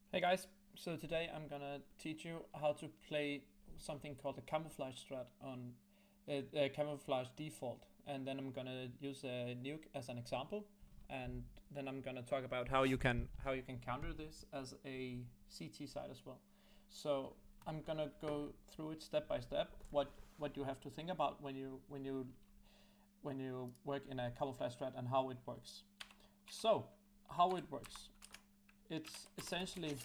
Hey guys, so today I'm gonna teach you how to play something called a camouflage strat on a camouflage default, and then I'm gonna use a nuke as an example, and then I'm gonna talk about how you can counter this as a CT side as well. So I'm gonna go through it step by step. What you have to think about when you work in a camouflage strat and how it works. So how it works. It's essentially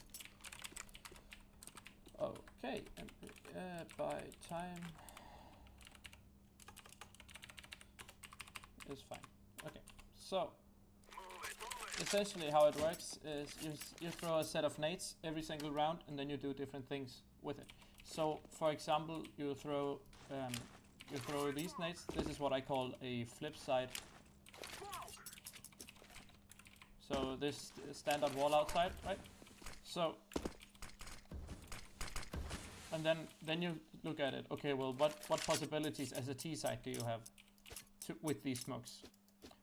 okay, and by time is fine. Okay, so essentially how it works is you throw a set of nades every single round, and then you do different things with it. So, for example, you throw these nades. This is what I call a flip side. So this standard wall outside, right? So, and then you look at it. Okay, well, what possibilities as a T side do you have with these smokes?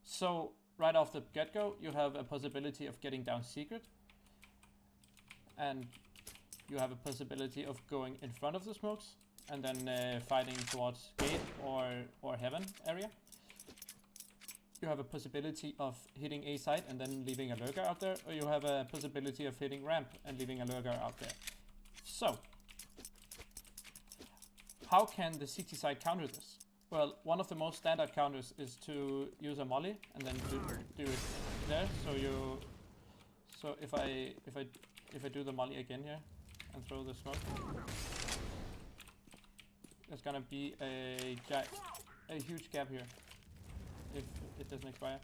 So right off the get-go, you have a possibility of getting down secret, and you have a possibility of going in front of the smokes and then fighting towards gate or heaven area. You have a possibility of hitting A side and then leaving a lurker out there, or you have a possibility of hitting ramp and leaving a lurker out there. So, how can the CT side counter this? Well, one of the most standard counters is to use a molly and then do it there. So if I do the molly again here and throw the smoke, there's gonna be a huge gap here if it doesn't expire.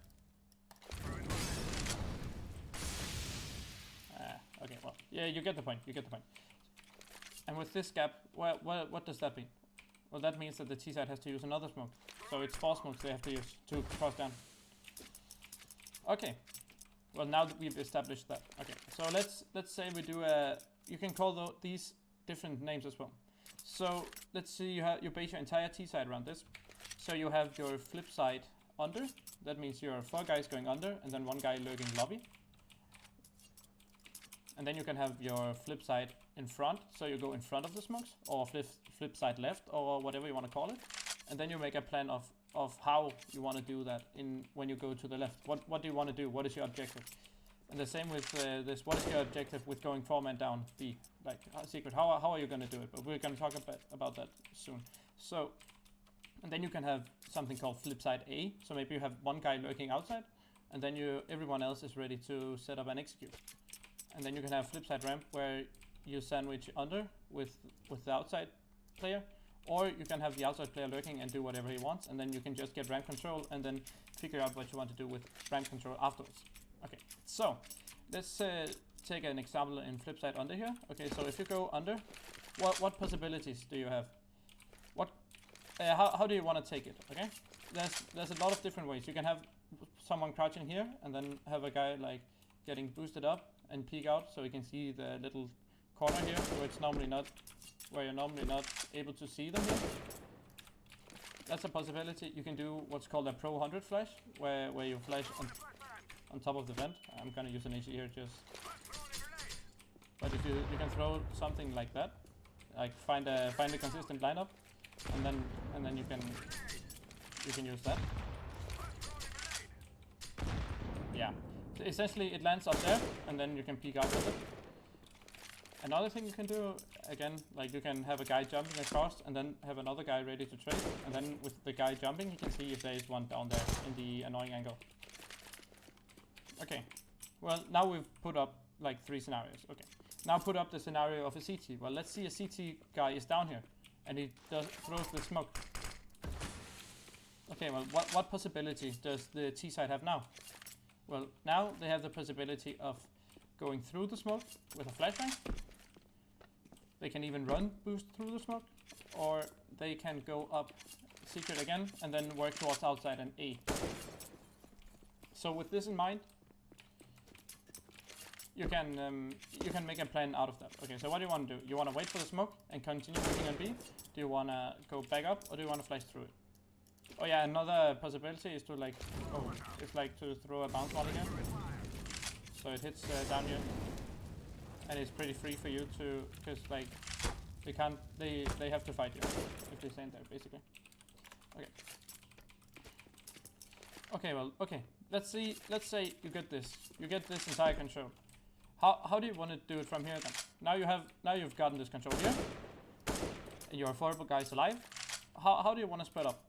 Okay, well, yeah, you get the point. And with this gap, what does that mean? Well, that means that the T side has to use another smoke. So it's 4 smokes they have to use to cross down. Okay. Well, now that we've established that. Okay. So let's say we do a. You can call these different names as well. So let's say you base your entire T side around this. So you have your flip side under. That means you're 4 guys going under, and then 1 guy lurking lobby. And then you can have your flip side in front, so you go in front of the smokes, or flip side left, or whatever you want to call it. And then you make a plan of how you want to do that when you go to the left. What do you want to do? What is your objective? And the same with this. What is your objective with going 4-man down B? Like secret. How are you going to do it? But we're going to talk about that soon. So, and then you can have something called flip side A. So maybe you have 1 guy lurking outside, and then everyone else is ready to set up and execute. And then you can have flip side ramp where you sandwich under with the outside player, or you can have the outside player lurking and do whatever he wants, and then you can just get ramp control and then figure out what you want to do with ramp control afterwards. Okay, so let's take an example in flip side under here. Okay, so if you go under, what possibilities do you have? How do you want to take it? Okay, there's a lot of different ways. You can have someone crouching here and then have a guy like getting boosted up and peek out, so you can see the little corner here where you're normally not able to see them here. That's a possibility. You can do what's called a Pro 100 flash, where you flash on top of the vent. I'm gonna use an AC here just. But if you can throw something like that, like find a consistent lineup, and then you can use that. Yeah. So essentially, it lands up there, and then you can peek out with it. Another thing you can do, again, like you can have a guy jumping across, and then have another guy ready to trade, and then with the guy jumping, you can see if there is one down there in the annoying angle. Okay, well, now we've put up like 3 scenarios. Okay, now put up the scenario of a CT. Well, let's see a CT guy is down here, and he throws the smoke. Okay, well, what possibility does the T side have now? Well, now they have the possibility of going through the smoke with a flashbang. They can even run boost through the smoke, or they can go up secret again and then work towards outside and A. So with this in mind, you can make a plan out of that. Okay, so what do you want to do? You want to wait for the smoke and continue moving on B? Do you want to go back up, or do you want to flash through it? Oh yeah, another possibility is to like, to throw a bounce ball again. So it hits down here. and it's pretty free for you to, because like they have to fight you if they stand there basically. Okay. Okay, well, okay. Let's say you get this entire control. How do you want to do it from here then? Now you've gotten this control here, and your affordable guys alive. How do you want to spread up?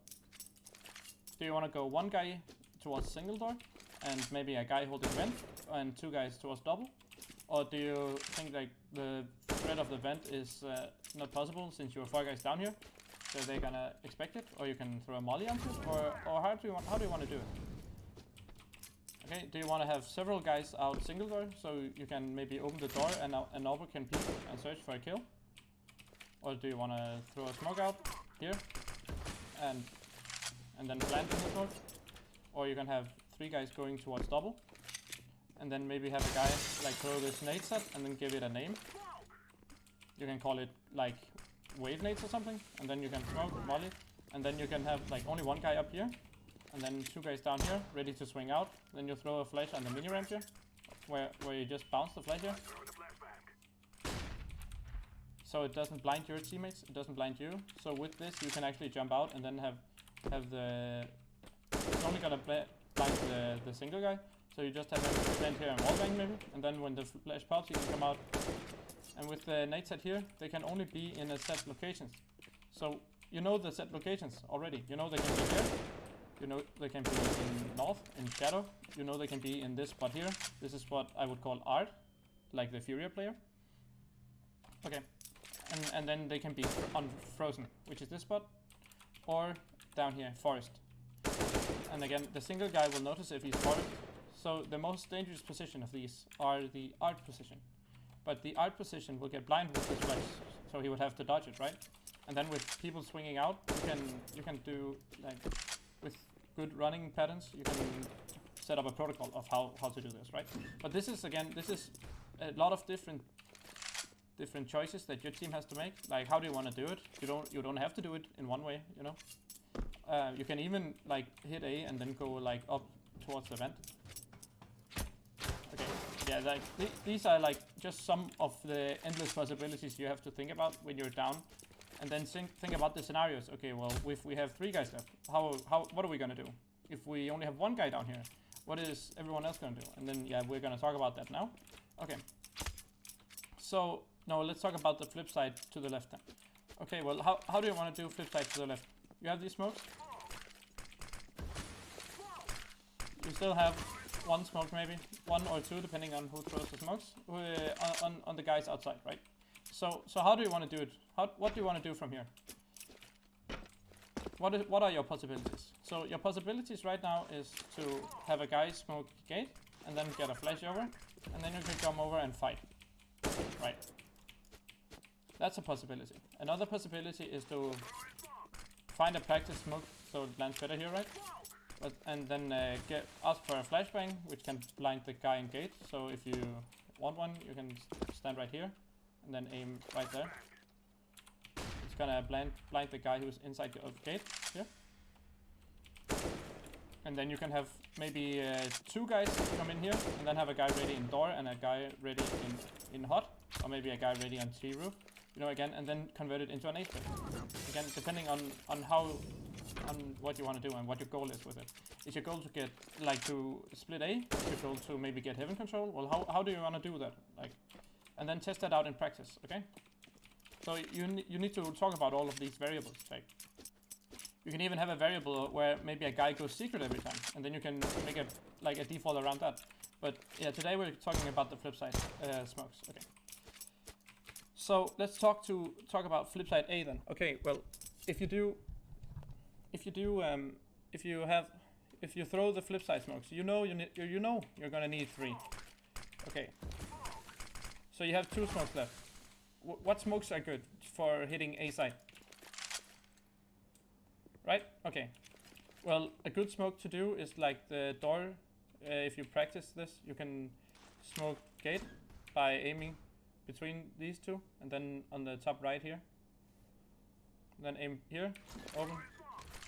Do you want to go one guy towards single door, and maybe a guy holding vent, and two guys towards double? Or do you think like the spread of the vent is not possible since you're 4 guys down here, so they're gonna expect it? Or you can throw a molly onto it? Or how do you want to do it? Okay, do you want to have several guys out single door, so you can maybe open the door and an Orber can peek and search for a kill? Or do you want to throw a smoke out here and then plant in the smoke? Or you can have 3 guys going towards double, and then maybe have a guy like throw this nade set and then give it a name. You can call it like wave nades or something, and then you can smoke, molly, and then you can have like only 1 guy up here, and then 2 guys down here, ready to swing out. Then you throw a flash on the mini ramp here, where you just bounce the flash here. So it doesn't blind your teammates, it doesn't blind you. So with this you can actually jump out and then have the... It's only gonna blind the single guy. So you just have him stand here and wallbang maybe, and then when the flash pops, you can come out. And with the nade set here, they can only be in a set locations. So you know the set locations already. You know they can be here. You know they can be in north, in shadow. You know they can be in this spot here. This is what I would call art, like the Furia player. Okay, and then they can be on frozen, which is this spot, or down here, forest. And again, the single guy will notice if he's forest. So the most dangerous position of these are the art position. But the art position will get blind with this flash, so he would have to dodge it, right? And then with people swinging out, you can do like with good running patterns, you can set up a protocol of how to do this, right? But this is a lot of different choices that your team has to make. Like how do you want to do it? You don't have to do it in one way, you know. You can even like hit A and then go like up towards the vent. Okay, yeah, like these are like just some of the endless possibilities you have to think about when you're down, and then think about the scenarios. Okay, well, if we have 3 guys left, what are we gonna do? If we only have 1 guy down here, what is everyone else gonna do? And then yeah, we're gonna talk about that now. Okay. So now let's talk about the flip side to the left then. Okay, well, how do you want to do flip side to the left? You have these smokes. You still have 1 smoke maybe, 1 or 2 depending on who throws the smokes on the guys outside, right? So how do you want to do it? What do you want to do from here? What are your possibilities? So your possibilities right now is to have a guy smoke gate and then get a flash over, and then you can come over and fight, right? That's a possibility. Another possibility is to find a practice smoke so it lands better here, right? And then ask for a flashbang, which can blind the guy in gate. So if you want one, you can stand right here and then aim right there. It's gonna blind the guy who's inside the gate here. And then you can have maybe 2 guys come in here, and then have a guy ready in door and a guy ready in hot, or maybe a guy ready on T roof. You know, again, and then convert it into an 8-bit. Again, depending on what you want to do and what your goal is with it. Is your goal to get, like, to split A? Is your goal to maybe get heaven control? Well, how do you want to do that? Like, and then test that out in practice, okay? So you need to talk about all of these variables. Like, you can even have a variable where maybe a guy goes secret every time, and then you can make a default around that. But yeah, today we're talking about the flip side smokes. Okay. So let's talk about flip side A then. Okay, well, if you throw the flip side smokes, you know you're gonna need 3. Okay. So you have 2 smokes left. What smokes are good for hitting A side? Right? Okay. Well, a good smoke to do is like the door. If you practice this, you can smoke gate by aiming between these 2, and then on the top right here. Then aim here, open,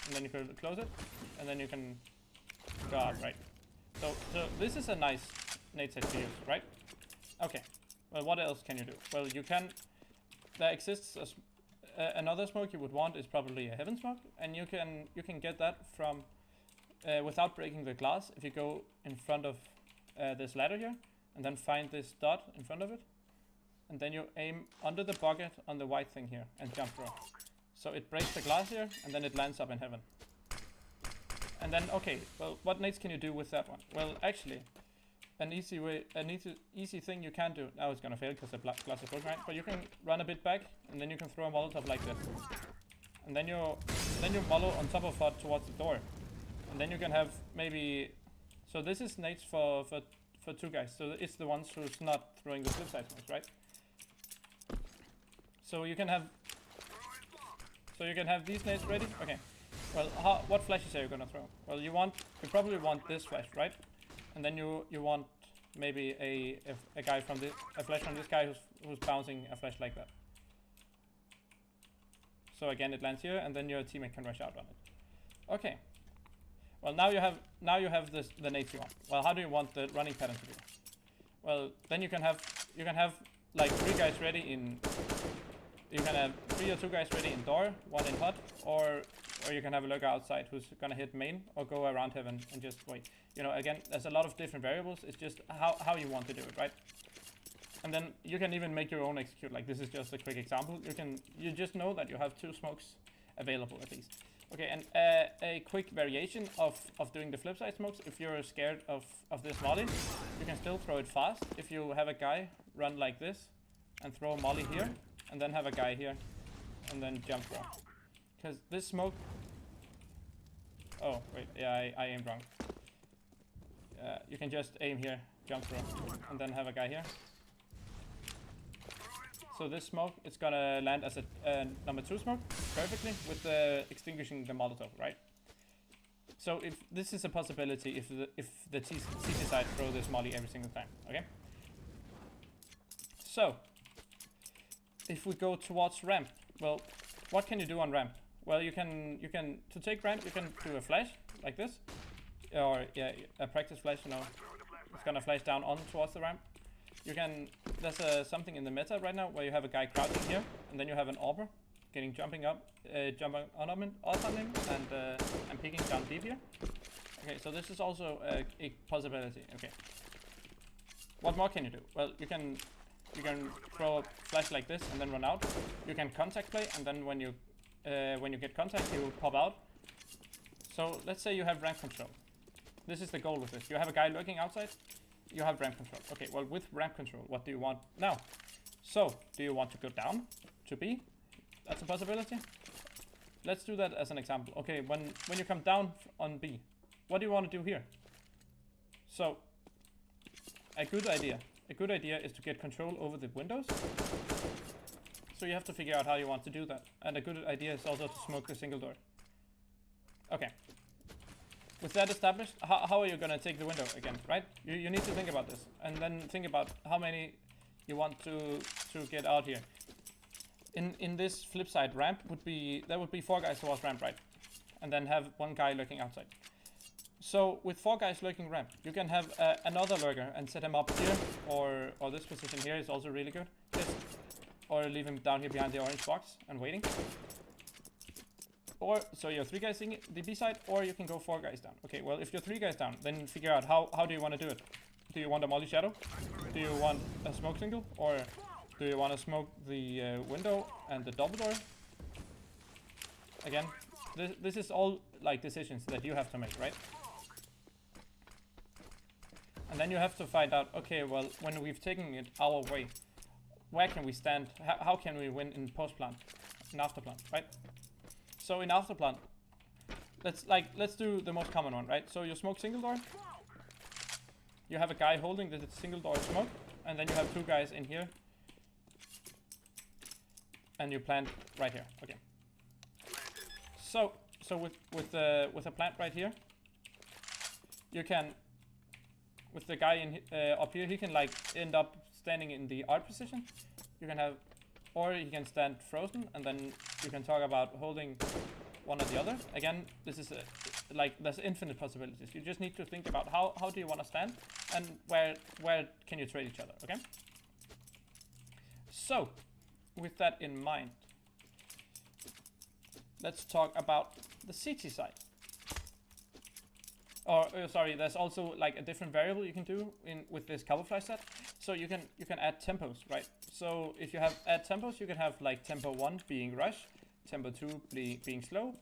and then you can close it, and then you can go out, right? So this is a nice nade set to use, right? Okay. Well, what else can you do? Well, you can. There exists another smoke you would want is probably a heaven smoke, and you can get that from without breaking the glass. If you go in front of this ladder here, and then find this dot in front of it, and then you aim under the bucket on the white thing here and jump through. So it breaks the glass here, and then it lands up in heaven. And then, okay, well, what nades can you do with that one? Well, actually, an easy thing you can do. Now it's gonna fail because the glass is broken, right? But you can run a bit back, and then you can throw a Molotov like this, and then you mollo on top of it towards the door, and then you can have maybe. So this is nades for 2 guys. So it's the ones who's not throwing the flip side smokes, right? So you can have. So you can have these nades ready. Okay. Well, what flashes are you gonna throw? Well, you probably want this flash, right? And then you want maybe a guy from a flash from this guy who's bouncing a flash like that. So again, it lands here, and then your teammate can rush out on it. Okay. Well, now you have the nades you want. Well, how do you want the running pattern to be? Well, then you can have like 3 guys ready in. You can have 3 or 2 guys ready in door, 1 in hot, or you can have a lurker outside who's gonna hit main or go around heaven and just wait. You know, again, there's a lot of different variables. It's just how you want to do it, right? And then you can even make your own execute. Like this is just a quick example. You just know that you have 2 smokes available at least. Okay, and a quick variation of doing the flip side smokes. If you're scared of this molly, you can still throw it fast. If you have a guy run like this and throw a molly here, and then have a guy here, and then jump throw. Because this smoke. Oh wait, yeah, I aimed wrong. You can just aim here, jump through, and then have a guy here. So this smoke, it's gonna land as a number 2 smoke perfectly with extinguishing the Molotov, right? So if this is a possibility, if the CT side throw this molly every single time, okay? So if we go towards ramp, well, what can you do on ramp? Well, you can to take ramp, you can do a flash like this, or yeah, a practice flash. You know, it's gonna flash down on towards the ramp. You can. There's something in the meta right now where you have a guy crouching here, and then you have an arbor jumping up, jumping on him, and peeking down deep here. Okay, so this is also a possibility. Okay. What more can you do? Well, you can throw a flash like this and then run out. You can contact play, and then when you get contact, you pop out. So let's say you have ramp control. This is the goal with this. You have a guy lurking outside. You have ramp control. Okay, well, with ramp control, what do you want now? So, do you want to go down to B? That's a possibility. Let's do that as an example. Okay, when you come down on B, what do you want to do here? So, a good idea is to get control over the windows. So you have to figure out how you want to do that. And a good idea is also to smoke the single door. Okay. With that established, how are you going to take the window again, right? You need to think about this. And then think about how many you want to get out here. In this flip side, ramp there would be 4 guys towards ramp, right? And then have 1 guy lurking outside. So with 4 guys lurking ramp, you can have another lurker and set him up here, or this position here is also really good. Or leave him down here behind the orange box and waiting. Or so you're 3 guys in the B side, or you can go 4 guys down. Okay, well if you're 3 guys down, then figure out how do you want to do it. Do you want a molly shadow? Do you want a smoke single, or do you want to smoke the window and the double door? Again, this is all like decisions that you have to make, right? And then you have to find out, okay, well, when we've taken it our way, where can we stand? How can we win in post plant, in after plant, right? So in after plant, let's do the most common one, right? So you smoke single door. You have a guy holding the single door smoke, and then you have 2 guys in here, and you plant right here. Okay. So with a plant right here, you can, with the guy in up here, he can like end up standing in the art position. You can have, or he can stand frozen, and then you can talk about holding one or the other. Again, this is there's infinite possibilities. You just need to think about how do you want to stand, and where can you trade each other. Okay. So, with that in mind, let's talk about the CT side. Or sorry, there's also like a different variable you can do with this camouflage set. So you can add tempos, right? So if you add tempos, you can have like tempo 1 being rush, tempo 2 being slow,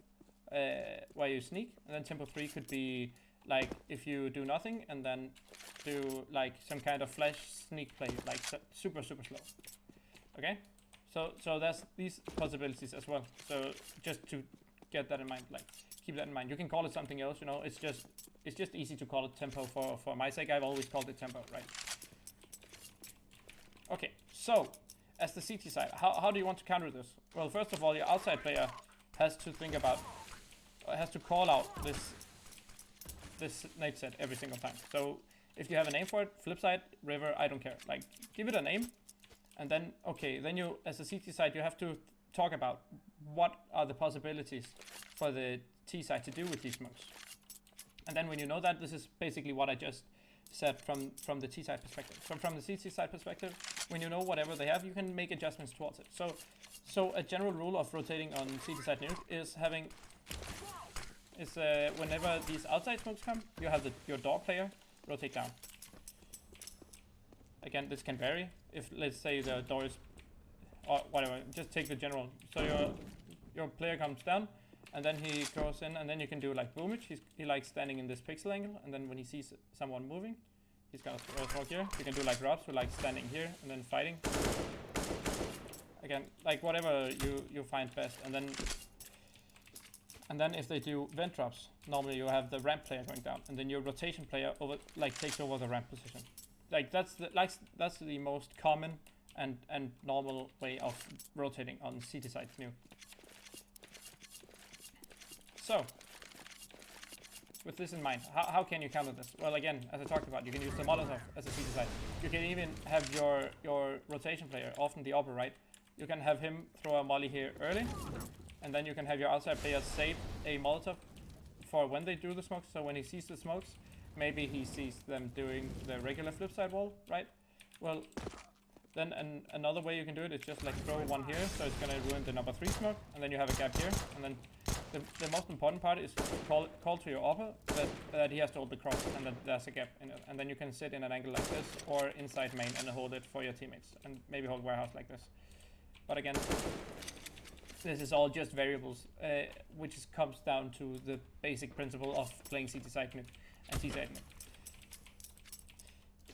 where you sneak, and then tempo 3 could be like if you do nothing and then do like some kind of flash sneak play, like super slow. Okay, so there's these possibilities as well. So just to get that in mind, like keep that in mind. You can call it something else, you know. It's just easy to call it tempo for my sake. I've always called it tempo, right? Okay, so as the CT side, how do you want to counter this? Well, first of all, your outside player has to think about, has to call out this nade set every single time. So if you have a name for it, flip side, river, I don't care. Like give it a name, and then okay, then you as the CT side you have to talk about what are the possibilities for the T side to do with these smokes. And then when you know that, this is basically what I just said from the T side perspective. From the CT side perspective, when you know whatever they have, you can make adjustments towards it. So a general rule of rotating on CT side nuke is whenever these outside smokes come, you have your door player rotate down. Again, this can vary. If let's say the door is or whatever, just take the general. So your player comes down, and then he goes in, and then you can do like boomage. He likes standing in this pixel angle, and then when he sees someone moving, he's gonna throw a smoke here. You can do like Robs, who likes standing here and then fighting. Again, like whatever you find best, and then if they do vent drops, normally you have the ramp player going down, and then your rotation player takes over the ramp position. Like that's the most common and normal way of rotating on CT side nuke. So, with this in mind, how can you counter this? Well, again, as I talked about, you can use the Molotov as a CT side. You can even have your rotation player, often the upper right, you can have him throw a molly here early, and then you can have your outside player save a Molotov for when they do the smokes. So when he sees the smokes, maybe he sees them doing the regular flip side wall, right? Well, then another way you can do it is just like throw one here, so it's gonna ruin the number 3 smoke, and then you have a gap here, and then the most important part is to call to your upper that he has to hold the cross, and that there's a gap in it, and then you can sit in an angle like this or inside main and hold it for your teammates, and maybe hold warehouse like this. But again, this is all just variables, which comes down to the basic principle of playing CT side nuke and T side nuke.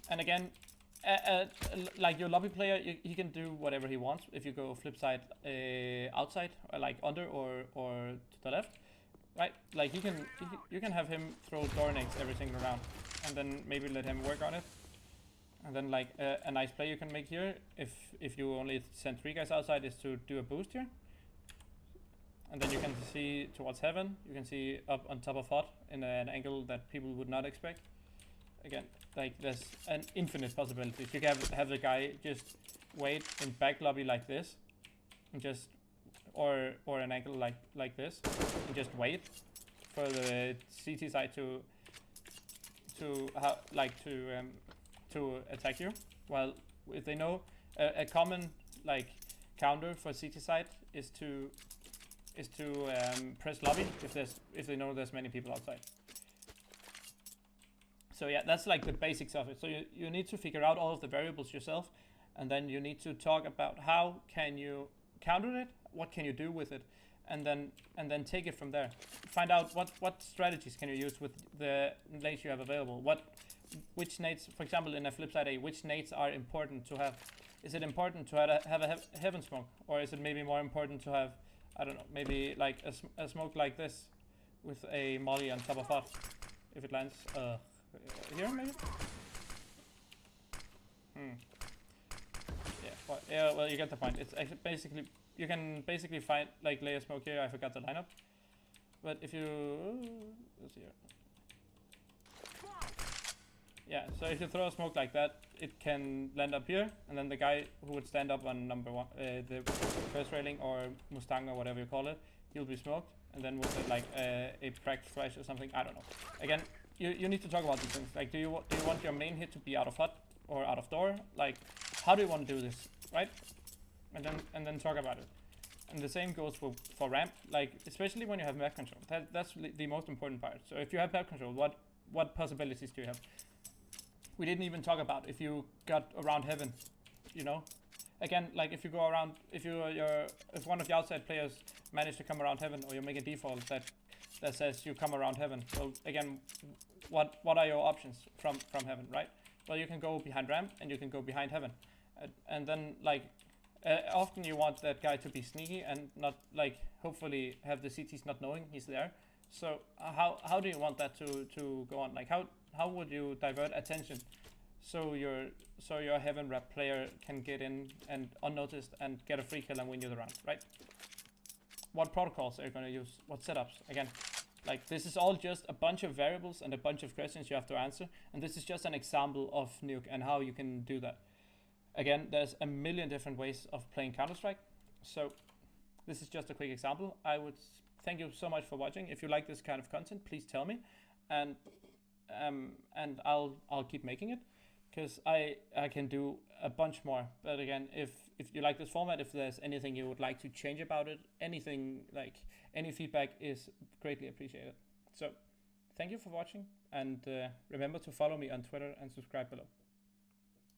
And again, like your lobby player, he can do whatever he wants. If you go flip side outside, or like under or to the left, right? Like you can have him throw door nades every single round, and then maybe let him work on it. And then like a nice play you can make here, if you only send 3 guys outside, is to do a boost here. And then you can see towards heaven, you can see up on top of hot in an angle that people would not expect. Again, like there's an infinite possibilities. You can have the guy just wait in back lobby like this, and just or an angle like this, and just wait for the CT side to attack you. While if they know a common like counter for CT side is to press lobby if they know there's many people outside. So yeah, that's like the basics of it. So you need to figure out all of the variables yourself, and then you need to talk about how can you counter it, what can you do with it, and then take it from there. Find out what strategies can you use with the nades you have available. Which nades, for example, in a flip side A, which nades are important to have? Is it important to have a heaven smoke, or is it maybe more important to have, I don't know, maybe like a smoke like this with a molly on top of hot if it lands here maybe? Yeah, well, you get the point. It's basically, you can basically find like lay a smoke here. I forgot the lineup, but if you let's see here. Yeah, so if you throw a smoke like that, it can land up here, and then the guy who would stand up on number 1, the first railing or Mustang or whatever you call it, he'll be smoked, and then with like a cracked flash or something, I don't know. Again, you need to talk about these things. Like, do you want your main hit to be out of hut or out of door? Like, how do you want to do this, right? and then talk about it. And the same goes for ramp, like especially when you have map control. That's the most important part. So if you have map control, what possibilities do you have? We didn't even talk about if you got around heaven, you know. Again, like if you go around, if one of the outside players manage to come around heaven, or you make a default that says you come around heaven. So again, what are your options from heaven, right? Well, you can go behind ramp and you can go behind heaven, and then like often you want that guy to be sneaky and not like hopefully have the CTs not knowing he's there. So how do you want that to go on? Like how would you divert attention so your heaven rep player can get in and unnoticed and get a free kill and win you the round, right? What protocols are you going to use? What setups? Again, like this is all just a bunch of variables and a bunch of questions you have to answer, and this is just an example of nuke and how you can do that. Again, there's a million different ways of playing Counter-Strike, so this is just a quick example. I would thank you so much for watching. If you like this kind of content, please tell me, and I'll keep making it, because I can do a bunch more. But again, if you like this format, if there's anything you would like to change about it, anything, like any feedback is greatly appreciated. So thank you for watching, and remember to follow me on Twitter and subscribe below.